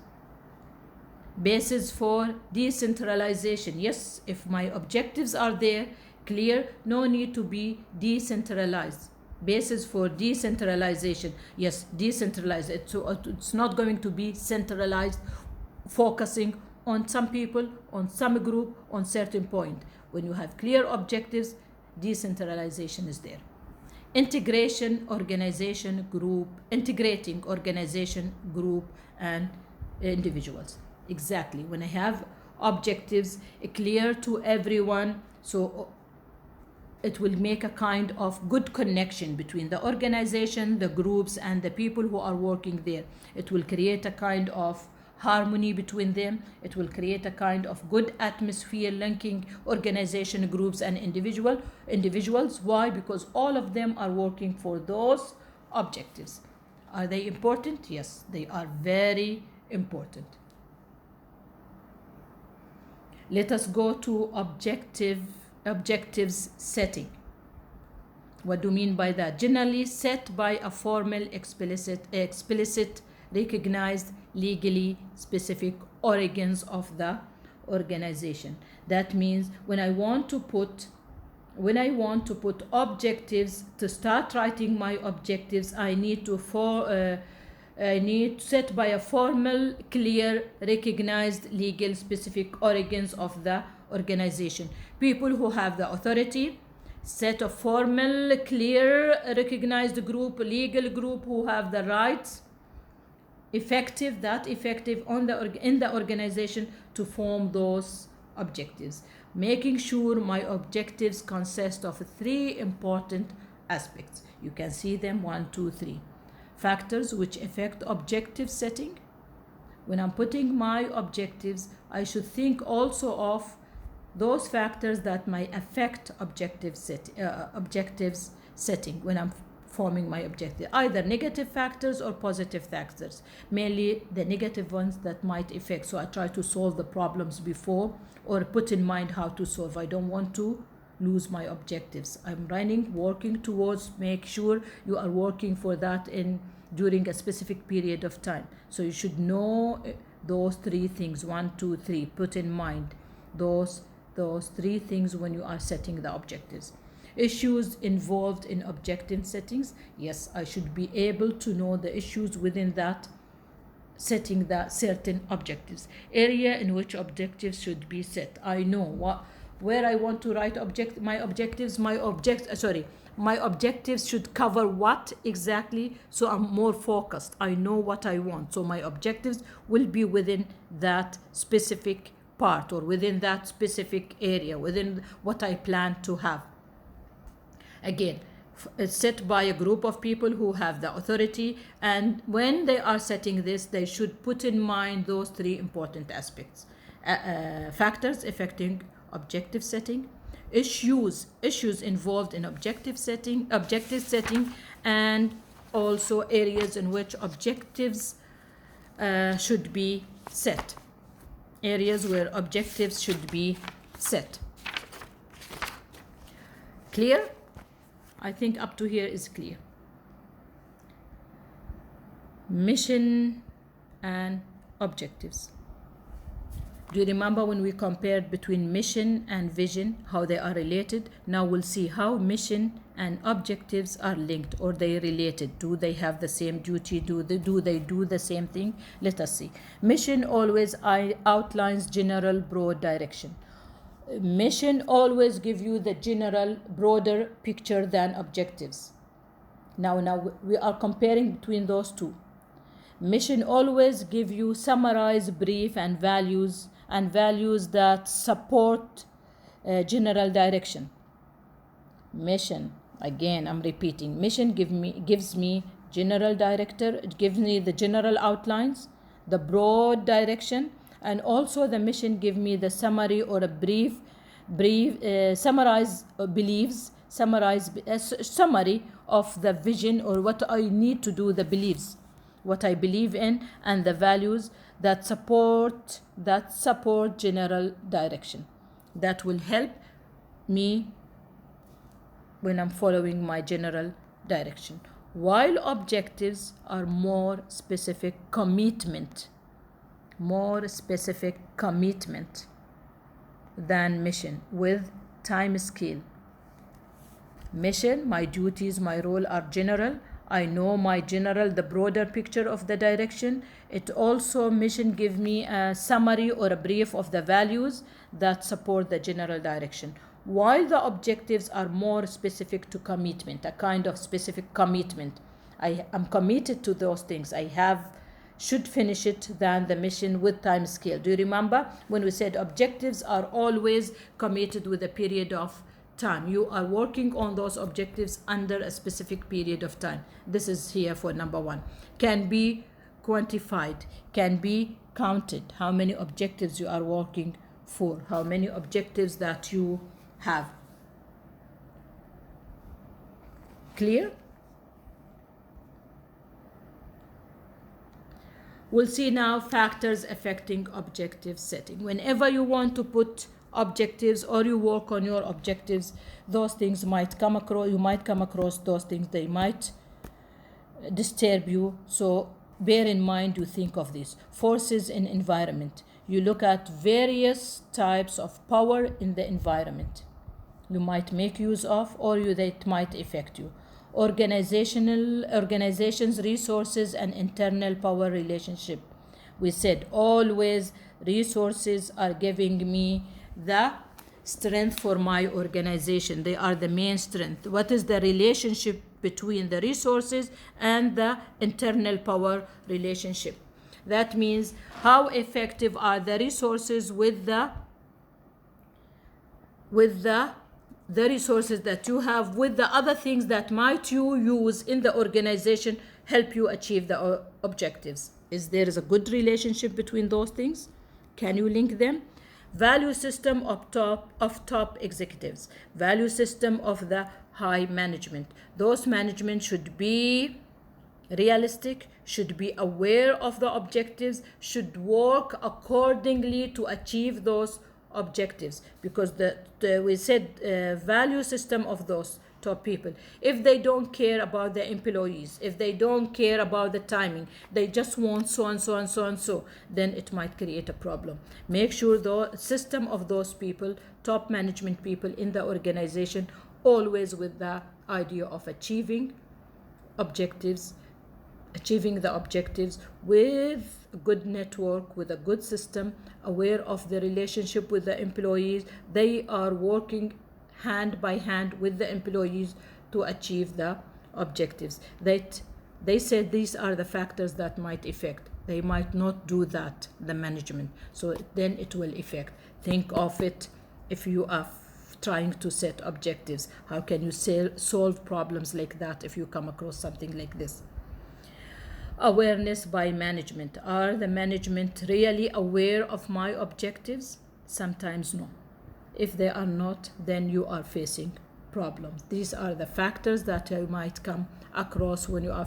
Basis for decentralization. Yes, if my objectives are there, clear, no need to be decentralized. Basis for decentralization. Yes, decentralized. It's not going to be centralized, focusing on some people, on some group, on certain point. When you have clear objectives, decentralization is there. Integrating organization, group, and individuals. Exactly. When I have objectives clear to everyone, so it will make a kind of good connection between the organization, the groups, and the people who are working there. It will create a kind of harmony between them. It will create a kind of good atmosphere linking organization, groups, and individuals. Why? Because all of them are working for those objectives. Are they important? Yes, they are very important. Let us go to objectives setting. What do you mean by that? Generally set by a formal, explicit, recognized, legally specific organs of the organization. That means when I want to put objectives, to start writing my objectives, I need to set by a formal, clear, recognized, legal, specific organs of the organization. People who have the authority, set of formal, clear, recognized group, legal group who have the rights, effective in the organization to form those objectives. Making sure my objectives consist of 3 important aspects. You can see them, 1, 2, 3. Factors which affect objective setting. When I'm putting my objectives, I should think also of those factors that might affect objectives setting when I'm forming my objective, either negative factors or positive factors, mainly the negative ones that might affect. So I try to solve the problems before, or put in mind how to solve. I don't want to lose my objectives. I'm working towards, make sure you are working for that during a specific period of time. So you should know those 3 things, 1, 2, 3. Put in mind those 3 things when you are setting the objectives. Issues involved in objective settings. Yes, I should be able to know the issues within that setting the certain objectives. Area in which objectives should be set. I know where I want to write my objectives. My objectives should cover what exactly, so I'm more focused. I know what I want, so my objectives will be within that specific part, or within that specific area, within what I plan to have. Again, it's set by a group of people who have the authority, and when they are setting this, they should put in mind those 3 important aspects. Factors affecting objective setting, issues involved in objective setting, and also areas in which objectives should be set. Areas where objectives should be set. Clear? I think up to here is clear. Mission and objectives. Do you remember when we compared between mission and vision, how they are related? Now we'll see how mission and objectives are linked, or they related. Do they have the same duty? Do they do the same thing? Let us see. Mission always outlines general broad direction. Mission always give you the general broader picture than objectives. Now we are comparing between those 2. Mission always give you summarized brief and values that support general direction. Mission, again I'm repeating, mission gives me general director, it gives me the general outlines, the broad direction, and also the mission give me the summary or a brief summary of the vision, or what I need to do, the beliefs, what I believe in, and the values that support general direction. That will help me when I'm following my general direction. While objectives are more specific commitment than mission, with time scale. Mission, my duties, my role are general. I know the broader picture of the direction. It also, mission give me a summary or a brief of the values that support the general direction. While the objectives are more specific to commitment, a kind of specific commitment. I am committed to those things. Should finish it than the mission with time scale. Do you remember when we said objectives are always committed with a period of time? You are working on those objectives under a specific period of time. This is here for number 1. Can be quantified, can be counted, how many objectives you are working for, how many objectives that you have. Clear? We'll see now factors affecting objective setting. Whenever you want to put objectives or you work on your objectives, those things might come across, you might come across those things, they might disturb you. So bear in mind, you think of this. Forces in environment. You look at various types of power in the environment you might make use of, or that might affect you. Organizations, resources, and internal power relationship. We said always resources are giving me the strength for my organization. They are the main strength. What is the relationship between the resources and the internal power relationship? That means how effective are the resources with the resources that you have, with the other things that might you use in the organization, help you achieve the objectives. Is there a good relationship between those things? Can you link them? Value system of top executives. Value system of the high management. Those management should be realistic, should be aware of the objectives, should work accordingly to achieve those objectives, because we said value system of those top people, if they don't care about the employees, if they don't care about the timing, they just want so and so and so and so, then it might create a problem. Make sure the system of those people, top management people in the organization, always with the idea of achieving the objectives with a good network, with a good system, aware of the relationship with the employees. They are working hand by hand with the employees to achieve the objectives. They said these are the factors that might affect. They might not do that, the management. So then it will affect. Think of it if you are trying to set objectives. How can you solve problems like that if you come across something like this? Awareness by management. Are the management really aware of my objectives? Sometimes no. If they are not, then you are facing problems. These are the factors that you might come across when you are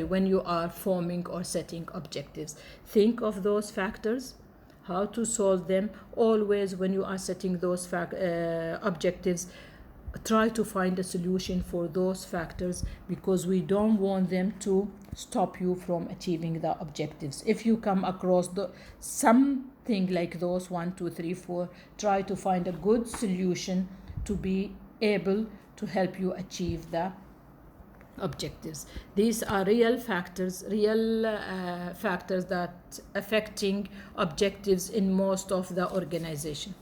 when you are forming or setting objectives. Think of those factors, how to solve them. Always when you are setting those objectives, try to find a solution for those factors, because we don't want them to stop you from achieving the objectives. If you come across something like those 1, 2, 3, 4, try to find a good solution to be able to help you achieve the objectives. These are real factors that affecting objectives in most of the organization.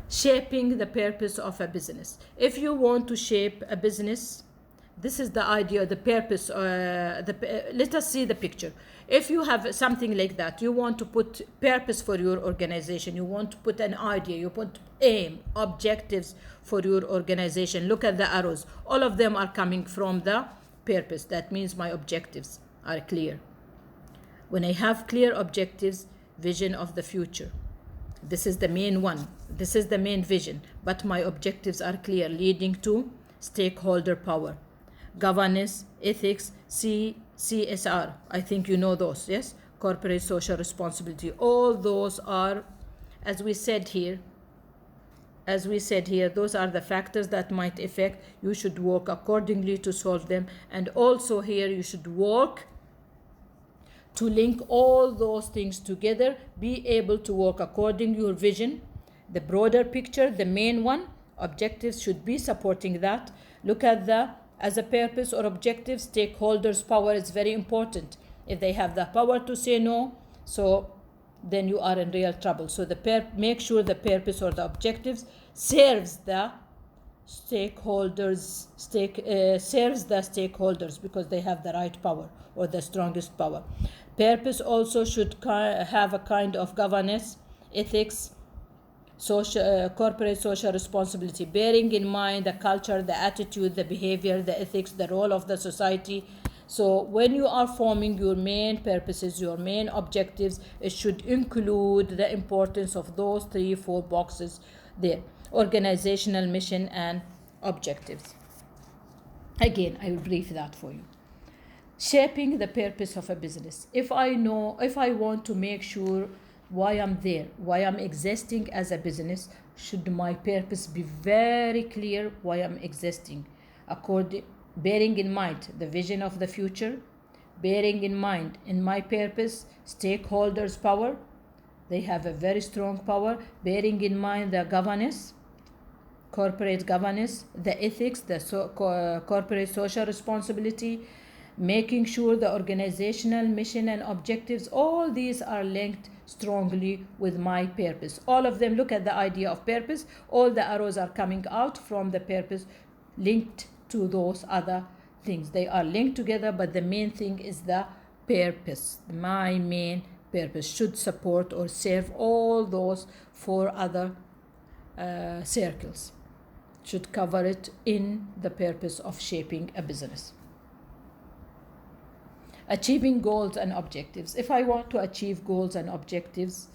Shaping the purpose of a business. If you want to shape a business, this is the idea, the purpose. Let us see the picture. If you have something like that, you want to put purpose for your organization, you want to put an idea, you put aim, objectives for your organization. Look at the arrows. All of them are coming from the purpose. That means my objectives are clear. When I have clear objectives, vision of the future. This is the main one. This is the main vision. But my objectives are clear, leading to stakeholder power, governance, ethics, CSR. I think you know those, yes? Corporate social responsibility. All those are, as we said here, those are the factors that might affect. You should work accordingly to solve them. And also here, you should work to link all those things together, be able to work according to your vision, the broader picture, the main one. Objectives should be supporting that. Look at as a purpose or objective, stakeholders' power is very important. If they have the power to say no, so then you are in real trouble. So make sure the purpose or the objectives serves the stakeholders, because they have the right power or the strongest power. Purpose also should have a kind of governance, ethics, corporate social responsibility, bearing in mind the culture, the attitude, the behavior, the ethics, the role of the society. So when you are forming your main purposes, your main objectives, it should include the importance of those 3-4 boxes there: organizational mission and objectives. Again, I will brief that for you. Shaping the purpose of a business. If I want to make sure why I'm there, why I'm existing as a business, should my purpose be very clear why I'm existing, bearing in mind the vision of the future, bearing in mind in my purpose stakeholders' power. They have a very strong power, bearing in mind the governance, corporate governance, the ethics, the corporate social responsibility, making sure the organizational mission and objectives, all these are linked strongly with my purpose. All of them, look at the idea of purpose, all the arrows are coming out from the purpose, linked to those other things. They are linked together, but the main thing is the purpose. My main purpose should support or serve all those 4 other circles, should cover it in the purpose of shaping a business. Achieving goals and objectives. If I want to achieve goals and objectives,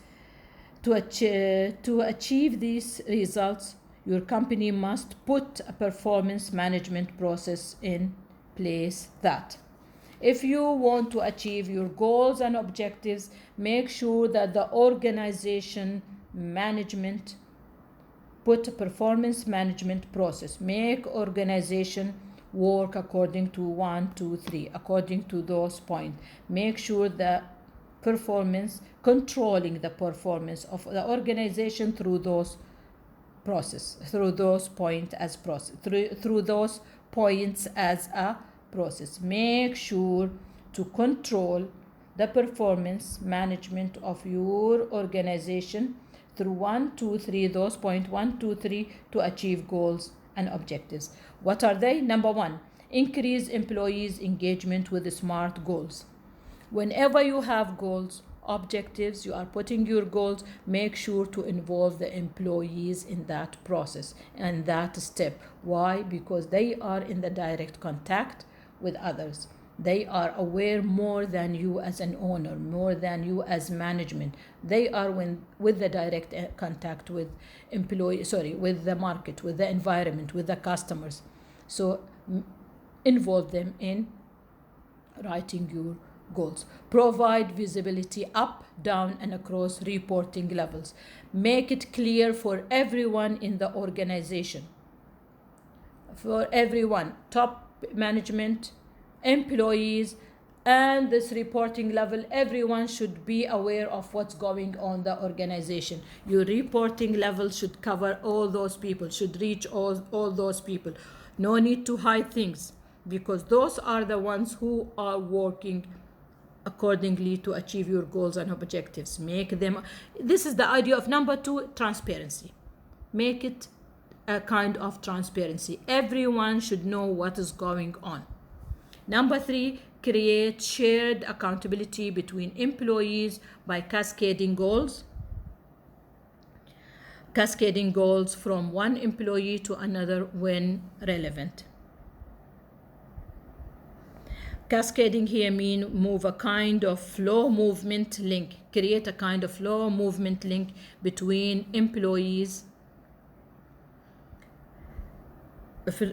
to achieve these results, your company must put a performance management process in place. That if you want to achieve your goals and objectives, make sure that the organization management put a performance management process. Make organization work according to 1, 2, 3, according to those points. Make sure the performance, controlling the performance of the organization through those process, through those points as process, through those points as a process. Make sure to control the performance management of your organization through 1, 2, 3, those points 1, 2, 3 to achieve goals and objectives. What are they? Number 1, increase employees' engagement with SMART goals. Whenever you have goals, objectives, you are putting your goals, make sure to involve the employees in that process and that step. Why? Because they are in the direct contact with others. They are aware more than you as an owner, more than you as management. They are with the direct contact with with the market, with the environment, with the customers. So involve them in writing your goals. Provide visibility up, down, and across reporting levels. Make it clear for everyone in the organization. For everyone, top management, employees, and this reporting level, everyone should be aware of what's going on the organization. Your reporting level should cover all those people, should reach all those people. No need to hide things, because those are the ones who are working accordingly to achieve your goals and objectives. Make them, this is the idea of number 2, transparency. Make it a kind of transparency. Everyone should know what is going on. Number 3, create shared accountability between employees by cascading goals. Cascading goals from one employee to another when relevant. Cascading here means move a kind of flow movement link. Create a kind of flow movement link between employees,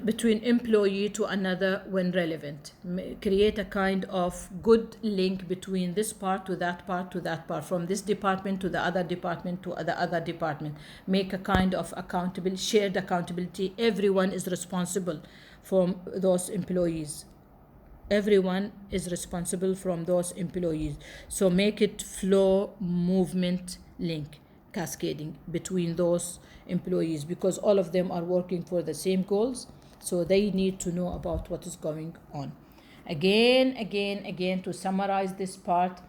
between employee to another when relevant. Create a kind of good link between this part to that part to that part, from this department to the other department to the other department. Make a kind of accountability, shared accountability. Everyone is responsible from those employees. Everyone is responsible from those employees. So make it flow movement link, cascading between those employees, because all of them are working for the same goals, so they need to know about what is going on. Again, to summarize this part,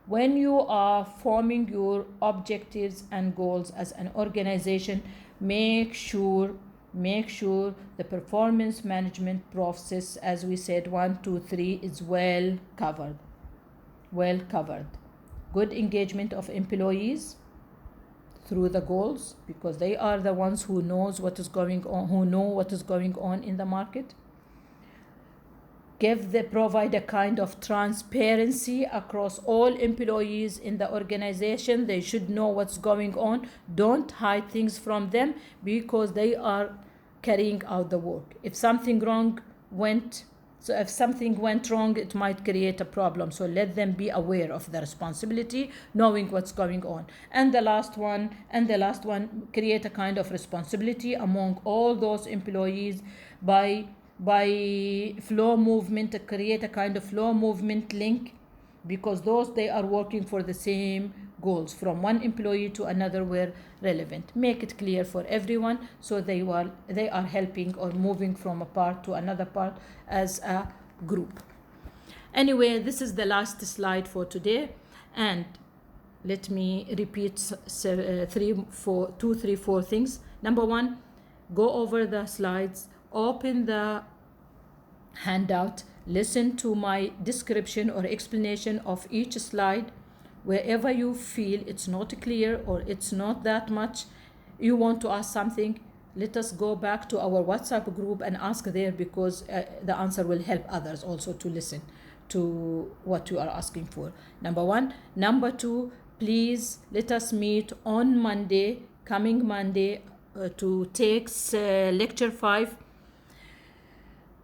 when you are forming your objectives and goals as an organization, make sure the performance management process, as we said, 1, 2, 3, is well covered. Good engagement of employees through the goals, because they are the ones who knows what is going on, who know what is going on in the market. Provide a kind of transparency across all employees in the organization. They should know what's going on. Don't hide things from them, because they are carrying out the work. If something went wrong, it might create a problem. So let them be aware of the responsibility, knowing what's going on. And the last one, create a kind of responsibility among all those employees by flow movement, create a kind of flow movement link, because they are working for the same goals from one employee to another where relevant. Make it clear for everyone, so they are helping or moving from a part to another part as a group. Anyway, this is the last slide for today, and let me repeat 4 things. Number 1, go over the slides, open the handout, listen to my description or explanation of each slide. Wherever you feel it's not clear or it's not that much, you want to ask something, let us go back to our WhatsApp group and ask there, because the answer will help others also to listen to what you are asking for. Number 1. Number 2, please let us meet on Monday, coming Monday, to take lecture 5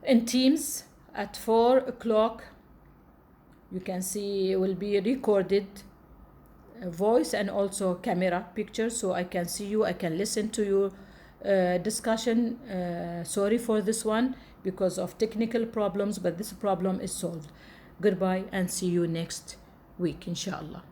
in Teams at 4 o'clock. You can see it will be recorded voice and also camera picture, so I can see you, I can listen to your discussion. Sorry for this one because of technical problems, but this problem is solved. Goodbye and see you next week, inshallah.